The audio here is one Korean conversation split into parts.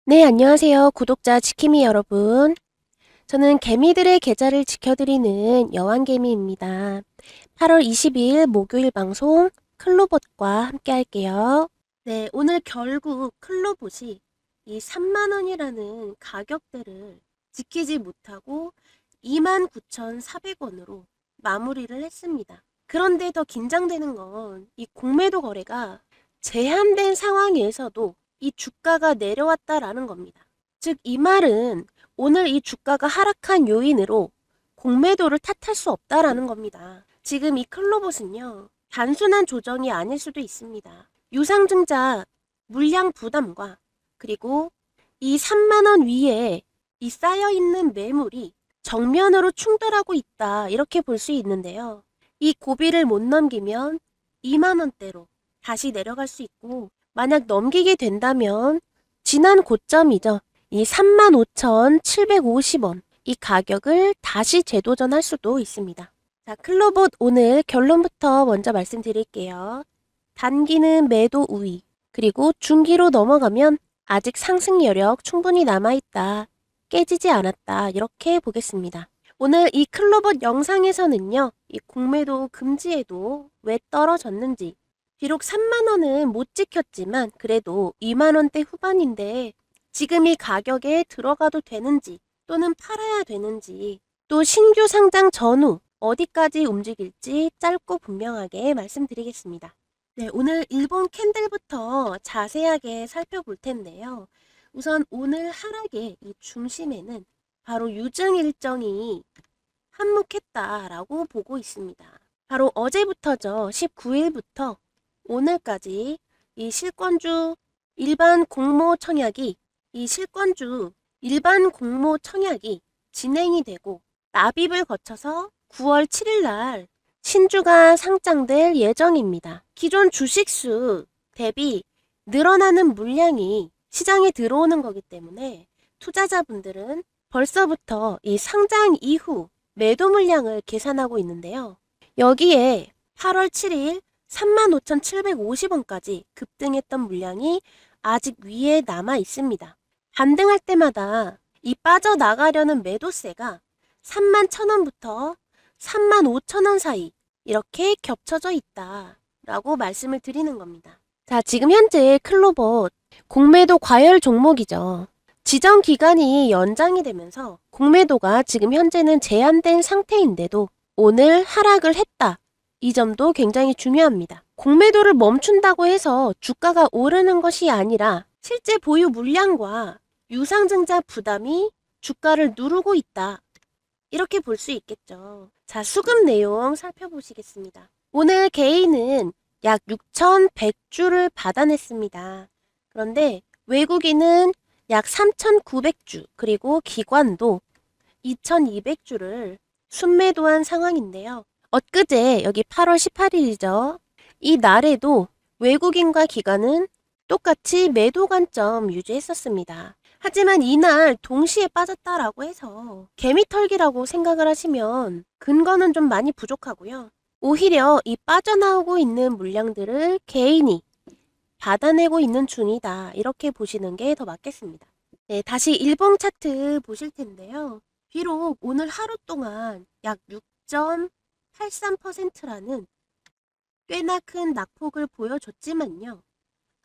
네, 안녕하세요. 구독자 지킴이 여러분. 저는 개미들의 계좌를 지켜드리는 여왕개미입니다. 8월 22일 목요일 방송 클로봇과 함께 할게요. 네, 오늘 결국 클로봇이 이 3만원이라는 가격대를 지키지 못하고 29,400원으로 마무리를 했습니다. 그런데 더 긴장되는 건 이 공매도 거래가 제한된 상황에서도 이 주가가 내려왔다라는 겁니다. 즉, 이 말은 오늘 이 주가가 하락한 요인으로 공매도를 탓할 수 없다라는 겁니다. 지금 이 클로봇은요, 단순한 조정이 아닐 수도 있습니다. 유상증자 물량 부담과 그리고 이 3만원 위에 이 쌓여있는 매물이 정면으로 충돌하고 있다, 이렇게 볼 수 있는데요. 이 고비를 못 넘기면 2만원대로 다시 내려갈 수 있고, 만약 넘기게 된다면 지난 고점이죠. 이 35,750원 이 가격을 다시 재도전할 수도 있습니다. 자, 클로봇 오늘 결론부터 먼저 말씀드릴게요. 단기는 매도 우위, 그리고 중기로 넘어가면 아직 상승 여력 충분히 남아있다, 깨지지 않았다, 이렇게 보겠습니다. 오늘 이 클로봇 영상에서는요, 이 공매도 금지에도 왜 떨어졌는지, 비록 3만원은 못 지켰지만 그래도 2만원대 후반인데 지금 이 가격에 들어가도 되는지 또는 팔아야 되는지, 또 신규 상장 전후 어디까지 움직일지 짧고 분명하게 말씀드리겠습니다. 네, 오늘 일본 캔들부터 자세하게 살펴볼 텐데요. 우선 오늘 하락의 이 중심에는 바로 유증 일정이 한몫했다라고 보고 있습니다. 바로 어제부터죠. 19일부터 오늘까지 이 실권주 일반 공모 청약이 진행이 되고 납입을 거쳐서 9월 7일 날 신주가 상장될 예정입니다. 기존 주식수 대비 늘어나는 물량이 시장에 들어오는 거기 때문에 투자자분들은 벌써부터 이 상장 이후 매도 물량을 계산하고 있는데요. 여기에 8월 7일 35,750원까지 급등했던 물량이 아직 위에 남아 있습니다. 반등할 때마다 이 빠져나가려는 매도세가 31,000원부터 35,000원 사이 이렇게 겹쳐져 있다 라고 말씀을 드리는 겁니다. 자, 지금 현재 클로봇 공매도 과열 종목이죠. 지정 기간이 연장이 되면서 공매도가 지금 현재는 제한된 상태인데도 오늘 하락을 했다, 이 점도 굉장히 중요합니다. 공매도를 멈춘다고 해서 주가가 오르는 것이 아니라 실제 보유 물량과 유상증자 부담이 주가를 누르고 있다, 이렇게 볼 수 있겠죠. 자, 수급 내용 살펴보시겠습니다. 오늘 개인은 약 6,100주를 받아냈습니다. 그런데 외국인은 약 3,900주, 그리고 기관도 2,200주를 순매도한 상황인데요. 엊그제 여기 8월 18일이죠. 이 날에도 외국인과 기관은 똑같이 매도 관점 유지했었습니다. 하지만 이날 동시에 빠졌다라고 해서 개미털기라고 생각을 하시면 근거는 좀 많이 부족하고요. 오히려 이 빠져나오고 있는 물량들을 개인이 받아내고 있는 중이다, 이렇게 보시는 게 더 맞겠습니다. 네, 다시 일봉 차트 보실 텐데요. 비록 오늘 하루 동안 약 6.83%라는 꽤나 큰 낙폭을 보여줬지만요,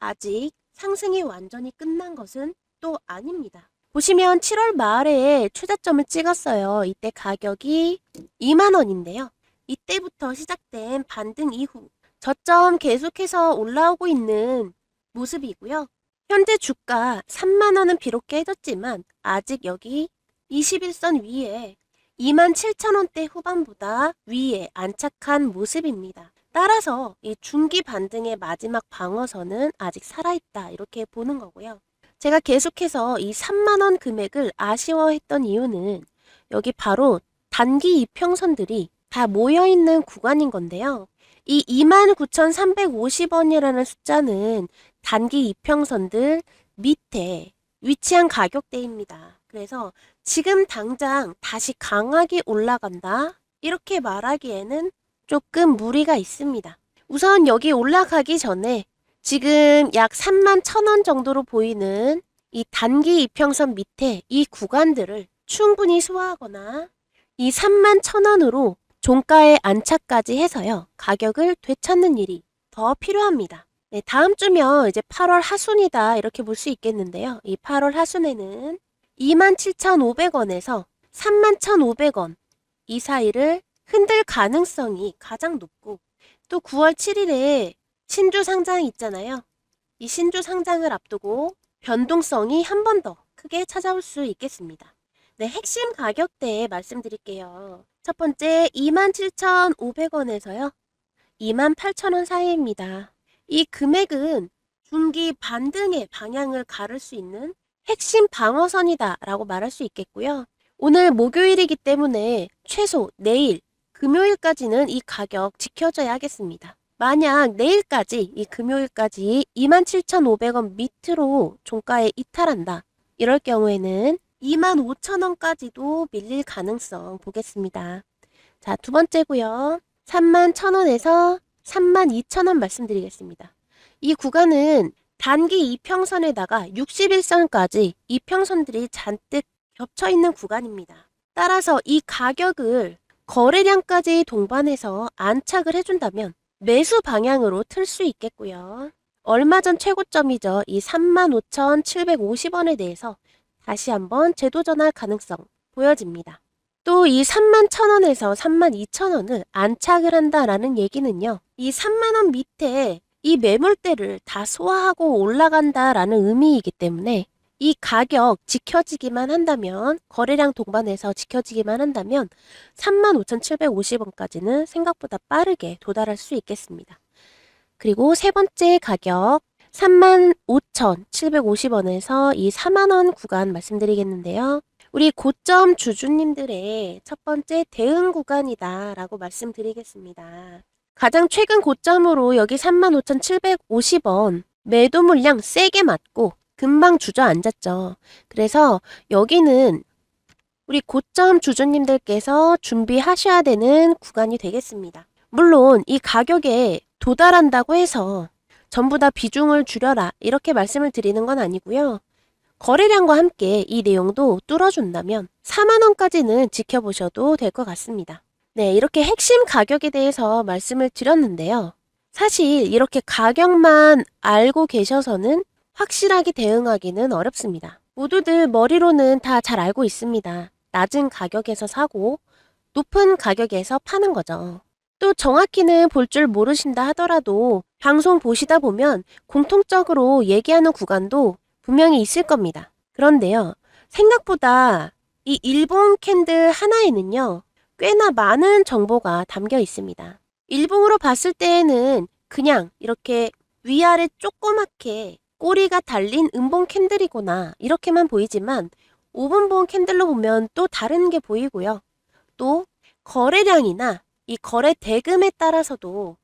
아직 상승이 완전히 끝난 것은 또 아닙니다. 보시면 7월 말에 최저점을 찍었어요. 이때 가격이 2만원인데요. 이때부터 시작된 반등 이후 저점 계속해서 올라오고 있는 모습이고요. 현재 주가 3만원은 비록 깨졌지만 아직 여기 21선 위에 27,000원대 후반보다 위에 안착한 모습입니다. 따라서 이 중기 반등의 마지막 방어선은 아직 살아있다, 이렇게 보는 거고요. 제가 계속해서 이 3만원 금액을 아쉬워했던 이유는 여기 바로 단기 이평선들이 다 모여있는 구간인 건데요. 이 29,350원이라는 숫자는 단기 이평선들 밑에 위치한 가격대입니다. 그래서 지금 당장 다시 강하게 올라간다, 이렇게 말하기에는 조금 무리가 있습니다. 우선 여기 올라가기 전에 지금 약 31,000원 정도로 보이는 이 단기 이평선 밑에 이 구간들을 충분히 소화하거나 이 31,000원으로 종가의 안착까지 해서요. 가격을 되찾는 일이 더 필요합니다. 네, 다음 주면 이제 8월 하순이다 이렇게 볼 수 있겠는데요. 이 8월 하순에는 27,500원에서 31,500원 이 사이를 흔들 가능성이 가장 높고 또 9월 7일에 신주 상장이 있잖아요. 이 신주 상장을 앞두고 변동성이 한 번 더 크게 찾아올 수 있겠습니다. 네, 핵심 가격대 말씀드릴게요. 첫 번째 27,500원에서요. 28,000원 사이입니다. 이 금액은 중기 반등의 방향을 가를 수 있는 핵심 방어선이다 라고 말할 수 있겠고요. 오늘 목요일이기 때문에 최소 내일 금요일까지는 이 가격 지켜줘야 하겠습니다. 만약 내일까지 이 금요일까지 27,500원 밑으로 종가에 이탈한다. 이럴 경우에는 25,000원까지도 밀릴 가능성 보겠습니다. 자, 두 번째고요. 31,000원에서 32,000원 말씀드리겠습니다. 이 구간은 단기 이평선에다가 61선까지 이평선들이 잔뜩 겹쳐있는 구간입니다. 따라서 이 가격을 거래량까지 동반해서 안착을 해준다면 매수 방향으로 틀 수 있겠고요. 얼마 전 최고점이죠. 이 35,750원에 대해서 다시 한번 재도전할 가능성 보여집니다. 또 이 31,000원에서 32,000원을 안착을 한다라는 얘기는요. 이 3만원 밑에 이 매물대를 다 소화하고 올라간다라는 의미이기 때문에 이 가격 지켜지기만 한다면 거래량 동반해서 지켜지기만 한다면 35,750원까지는 생각보다 빠르게 도달할 수 있겠습니다. 그리고 세 번째 가격 35,750원에서 이 4만원 구간 말씀드리겠는데요. 우리 고점 주주님들의 첫 번째 대응 구간이다 라고 말씀드리겠습니다. 가장 최근 고점으로 여기 35,750원 매도 물량 세게 맞고 금방 주저앉았죠. 그래서 여기는 우리 고점 주주님들께서 준비하셔야 되는 구간이 되겠습니다. 물론 이 가격에 도달한다고 해서 전부 다 비중을 줄여라 이렇게 말씀을 드리는 건 아니고요. 거래량과 함께 이 내용도 뚫어준다면 4만원까지는 지켜보셔도 될 것 같습니다. 네, 이렇게 핵심 가격에 대해서 말씀을 드렸는데요. 사실 이렇게 가격만 알고 계셔서는 확실하게 대응하기는 어렵습니다. 모두들 머리로는 다 잘 알고 있습니다. 낮은 가격에서 사고 높은 가격에서 파는 거죠. 또 정확히는 볼 줄 모르신다 하더라도 방송 보시다 보면 공통적으로 얘기하는 구간도 분명히 있을 겁니다. 그런데요, 생각보다 이 일봉 캔들 하나에는요, 꽤나 많은 정보가 담겨 있습니다. 일봉으로 봤을 때에는 그냥 이렇게 위아래 조그맣게 꼬리가 달린 음봉 캔들이구나 이렇게만 보이지만 5분봉 캔들로 보면 또 다른 게 보이고요. 또 거래량이나 이 거래 대금에 따라서도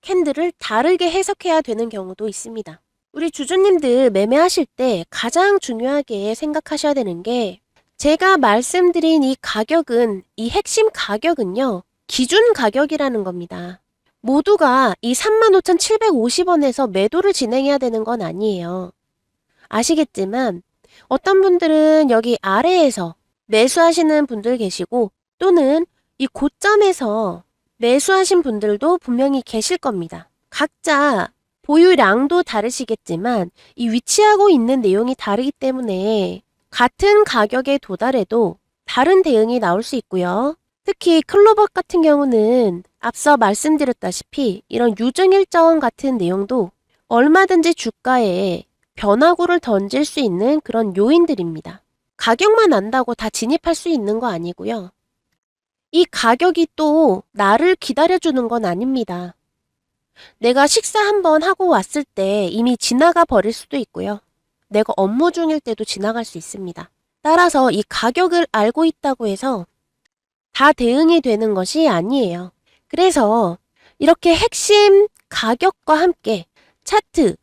캔들을 다르게 해석해야 되는 경우도 있습니다. 우리 주주님들 매매하실 때 가장 중요하게 생각하셔야 되는 게 제가 말씀드린 이 가격은 이 핵심 가격은요. 기준 가격이라는 겁니다. 모두가 이 35,750원에서 매도를 진행해야 되는 건 아니에요. 아시겠지만 어떤 분들은 여기 아래에서 매수하시는 분들 계시고 또는 이 고점에서 매수하신 분들도 분명히 계실 겁니다. 각자 보유량도 다르시겠지만 이 위치하고 있는 내용이 다르기 때문에 같은 가격에 도달해도 다른 대응이 나올 수 있고요. 특히 클로버 같은 경우는 앞서 말씀드렸다시피 이런 유증일정 같은 내용도 얼마든지 주가에 변화구를 던질 수 있는 그런 요인들입니다. 가격만 안다고 다 진입할 수 있는 거 아니고요. 이 가격이 또 나를 기다려주는 건 아닙니다. 내가 식사 한번 하고 왔을 때 이미 지나가 버릴 수도 있고요. 내가 업무 중일 때도 지나갈 수 있습니다. 따라서 이 가격을 알고 있다고 해서 다 대응이 되는 것이 아니에요. 그래서 이렇게 핵심 가격과 함께 차트,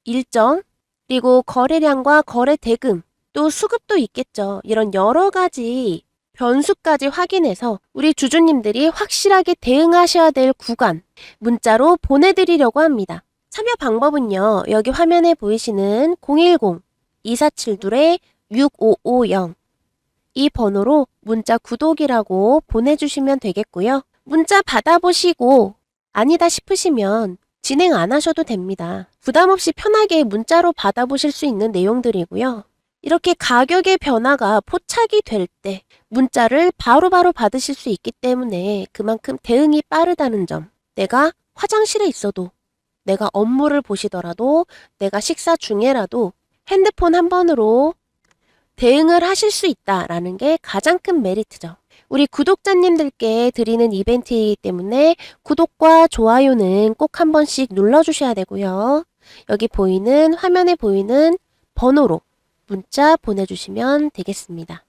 일정, 그리고 거래량과 거래 대금, 또 수급도 있겠죠. 이런 여러 가지 변수까지 확인해서 우리 주주님들이 확실하게 대응하셔야 될 구간 문자로 보내드리려고 합니다. 참여 방법은요. 여기 화면에 보이시는 2472-6550 이 번호로 문자 구독이라고 보내주시면 되겠고요. 문자 받아보시고 아니다 싶으시면 진행 안 하셔도 됩니다. 부담 없이 편하게 문자로 받아보실 수 있는 내용들이고요. 이렇게 가격의 변화가 포착이 될 때 문자를 바로바로 받으실 수 있기 때문에 그만큼 대응이 빠르다는 점. 내가 화장실에 있어도, 내가 업무를 보시더라도, 내가 식사 중에라도 핸드폰 한 번으로 대응을 하실 수 있다라는 게 가장 큰 메리트죠. 우리 구독자님들께 드리는 이벤트이기 때문에 구독과 좋아요는 꼭 한 번씩 눌러주셔야 되고요. 여기 보이는 화면에 보이는 번호로 문자 보내주시면 되겠습니다.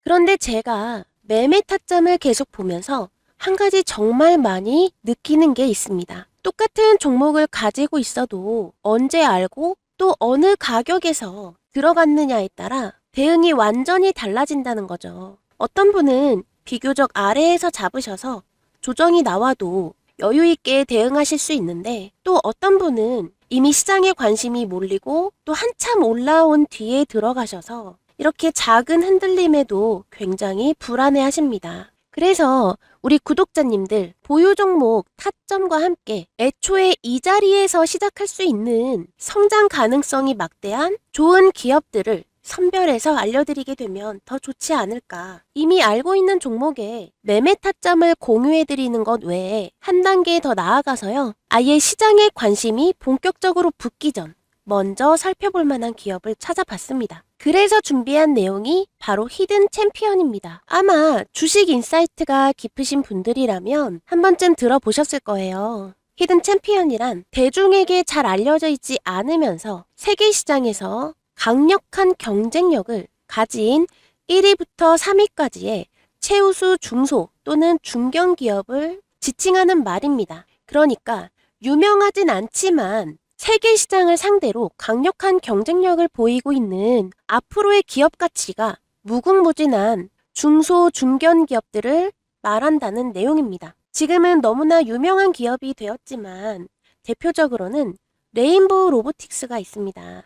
그런데 제가 매매 타점을 계속 보면서 한 가지 정말 많이 느끼는 게 있습니다. 똑같은 종목을 가지고 있어도 언제 알고 또 어느 가격에서 들어갔느냐에 따라 대응이 완전히 달라진다는 거죠. 어떤 분은 비교적 아래에서 잡으셔서 조정이 나와도 여유 있게 대응하실 수 있는데 또 어떤 분은 이미 시장에 관심이 몰리고 또 한참 올라온 뒤에 들어가셔서 이렇게 작은 흔들림에도 굉장히 불안해 하십니다. 그래서 우리 구독자님들 보유 종목 타점과 함께 애초에 이 자리에서 시작할 수 있는 성장 가능성이 막대한 좋은 기업들을 선별해서 알려드리게 되면 더 좋지 않을까. 이미 알고 있는 종목에 매매 타점을 공유해드리는 것 외에 한 단계 더 나아가서요. 아예 시장에 관심이 본격적으로 붙기 전 먼저 살펴볼 만한 기업을 찾아봤습니다. 그래서 준비한 내용이 바로 히든 챔피언입니다. 아마 주식 인사이트가 깊으신 분들이라면 한 번쯤 들어보셨을 거예요. 히든 챔피언이란 대중에게 잘 알려져 있지 않으면서 세계 시장에서 강력한 경쟁력을 가진 1위부터 3위까지의 최우수 중소 또는 중견 기업을 지칭하는 말입니다. 그러니까 유명하진 않지만 세계 시장을 상대로 강력한 경쟁력을 보이고 있는 앞으로의 기업 가치가 무궁무진한 중소 중견 기업들을 말한다는 내용입니다. 지금은 너무나 유명한 기업이 되었지만 대표적으로는 레인보우 로보틱스가 있습니다.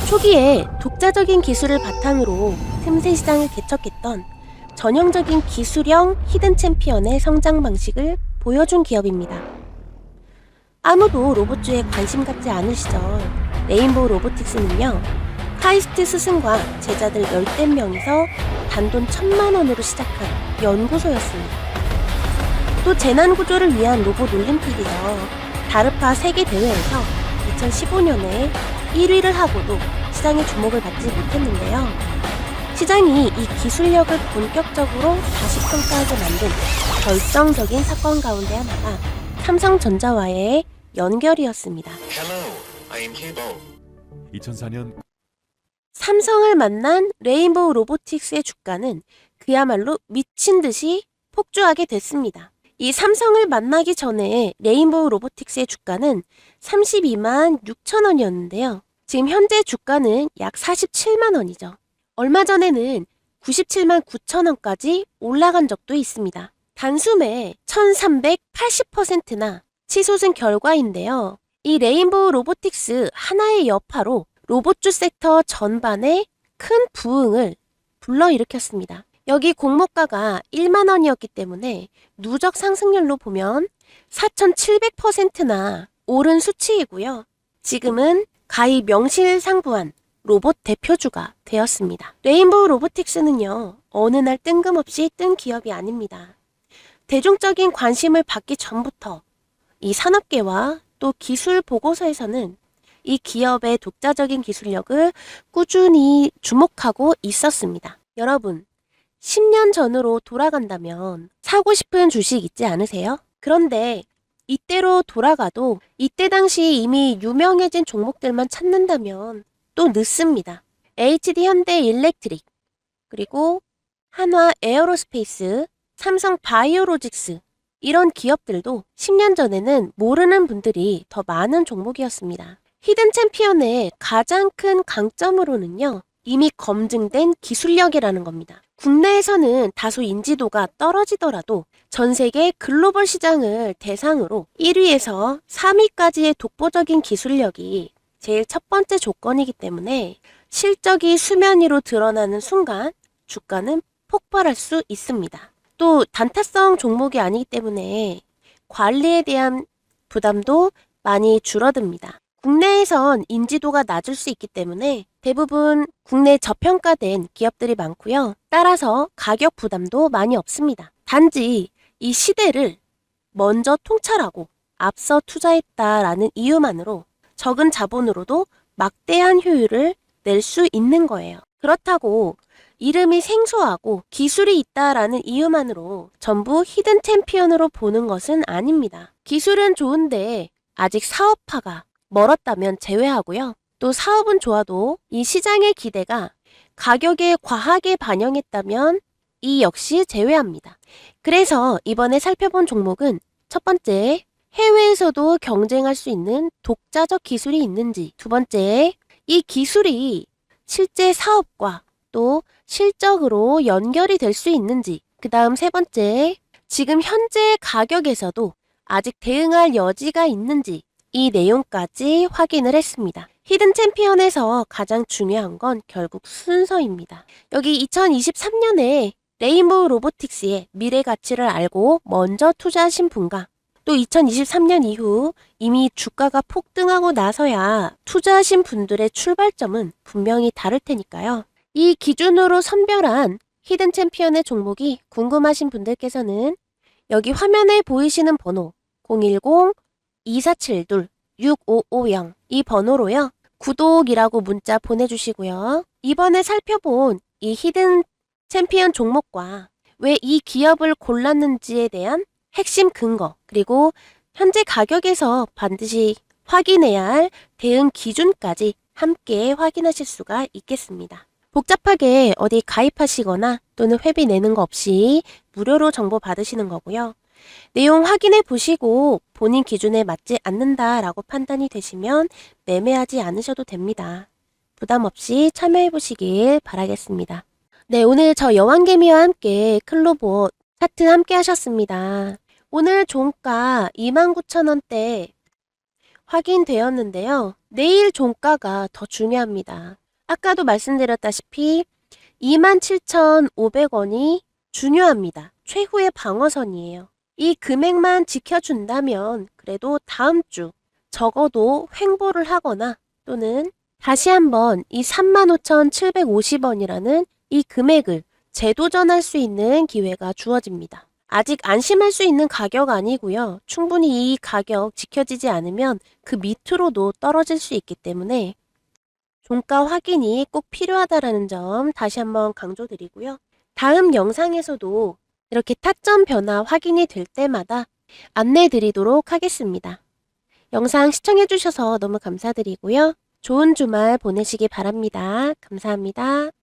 초기에 독자적인 기술을 바탕으로 틈새 시장을 개척했던 전형적인 기술형 히든 챔피언의 성장 방식을 보여준 기업입니다. 아무도 로봇주에 관심 갖지 않을 시절 레인보우 로보틱스는요, 카이스트 스승과 제자들 열댓 명이서 단돈 1,000만 원으로 시작한 연구소였습니다. 또 재난구조를 위한 로봇 올림픽이죠. 다르파 세계대회에서 2015년에 1위를 하고도 시장의 주목을 받지 못했는데요. 시장이 이 기술력을 본격적으로 다시 평가하게 만든 결정적인 사건 가운데 하나가 삼성전자와의 연결이었습니다. 2004년 삼성을 만난 레인보우 로보틱스의 주가는 그야말로 미친 듯이 폭주하게 됐습니다. 이 삼성을 만나기 전에 레인보우 로보틱스의 주가는 32만 6천 원이었는데요. 지금 현재 주가는 약 47만 원이죠. 얼마 전에는 97만 9천 원까지 올라간 적도 있습니다. 단숨에 1380%나 치솟은 결과인데요. 이 레인보우 로보틱스 하나의 여파로 로봇주 섹터 전반에 큰 부흥을 불러일으켰습니다. 여기 공모가가 1만 원이었기 때문에 누적 상승률로 보면 4,700%나 오른 수치이고요. 지금은 가히 명실상부한 로봇 대표주가 되었습니다. 레인보우 로보틱스는요, 어느 날 뜬금없이 뜬 기업이 아닙니다. 대중적인 관심을 받기 전부터 이 산업계와 또 기술 보고서에서는 이 기업의 독자적인 기술력을 꾸준히 주목하고 있었습니다. 여러분, 10년 전으로 돌아간다면 사고 싶은 주식 있지 않으세요? 그런데 이때로 돌아가도 이때 당시 이미 유명해진 종목들만 찾는다면 또 늦습니다. HD 현대 일렉트릭, 그리고 한화 에어로스페이스, 삼성 바이오로직스, 이런 기업들도 10년 전에는 모르는 분들이 더 많은 종목이었습니다. 히든 챔피언의 가장 큰 강점으로는요, 이미 검증된 기술력이라는 겁니다. 국내에서는 다소 인지도가 떨어지더라도 전 세계 글로벌 시장을 대상으로 1위에서 3위까지의 독보적인 기술력이 제일 첫 번째 조건이기 때문에 실적이 수면 위로 드러나는 순간 주가는 폭발할 수 있습니다. 또 단타성 종목이 아니기 때문에 관리에 대한 부담도 많이 줄어듭니다. 국내에선 인지도가 낮을 수 있기 때문에 대부분 국내 저평가된 기업들이 많고요. 따라서 가격 부담도 많이 없습니다. 단지 이 시대를 먼저 통찰하고 앞서 투자했다라는 이유만으로 적은 자본으로도 막대한 효율을 낼 수 있는 거예요. 그렇다고 이름이 생소하고 기술이 있다라는 이유만으로 전부 히든 챔피언으로 보는 것은 아닙니다. 기술은 좋은데 아직 사업화가 멀었다면 제외하고요. 또 사업은 좋아도 이 시장의 기대가 가격에 과하게 반영했다면 이 역시 제외합니다. 그래서 이번에 살펴본 종목은 첫 번째, 해외에서도 경쟁할 수 있는 독자적 기술이 있는지, 두 번째, 이 기술이 실제 사업과 또 실적으로 연결이 될 수 있는지, 그 다음 세 번째, 지금 현재 가격에서도 아직 대응할 여지가 있는지 이 내용까지 확인을 했습니다. 히든 챔피언에서 가장 중요한 건 결국 순서입니다. 여기 2023년에 레인보우 로보틱스의 미래 가치를 알고 먼저 투자하신 분과 또 2023년 이후 이미 주가가 폭등하고 나서야 투자하신 분들의 출발점은 분명히 다를 테니까요. 이 기준으로 선별한 히든 챔피언의 종목이 궁금하신 분들께서는 여기 화면에 보이시는 번호 010-2472-6550 이 번호로요. 구독이라고 문자 보내주시고요. 이번에 살펴본 이 히든 챔피언 종목과 왜 이 기업을 골랐는지에 대한 핵심 근거, 그리고 현재 가격에서 반드시 확인해야 할 대응 기준까지 함께 확인하실 수가 있겠습니다. 복잡하게 어디 가입하시거나 또는 회비 내는 거 없이 무료로 정보 받으시는 거고요. 내용 확인해 보시고 본인 기준에 맞지 않는다라고 판단이 되시면 매매하지 않으셔도 됩니다. 부담 없이 참여해 보시길 바라겠습니다. 네, 오늘 저 여왕개미와 함께 클로버 차트 함께 하셨습니다. 오늘 종가 29,000원대 확인되었는데요. 내일 종가가 더 중요합니다. 아까도 말씀드렸다시피 27,500원이 중요합니다. 최후의 방어선이에요. 이 금액만 지켜준다면 그래도 다음 주 적어도 횡보를 하거나 또는 다시 한번 이 35,750원이라는 이 금액을 재도전할 수 있는 기회가 주어집니다. 아직 안심할 수 있는 가격 아니고요. 충분히 이 가격 지켜지지 않으면 그 밑으로도 떨어질 수 있기 때문에 종가 확인이 꼭 필요하다는 점 다시 한번 강조드리고요. 다음 영상에서도 이렇게 타점 변화 확인이 될 때마다 안내 드리도록 하겠습니다. 영상 시청해 주셔서 너무 감사드리고요. 좋은 주말 보내시기 바랍니다. 감사합니다.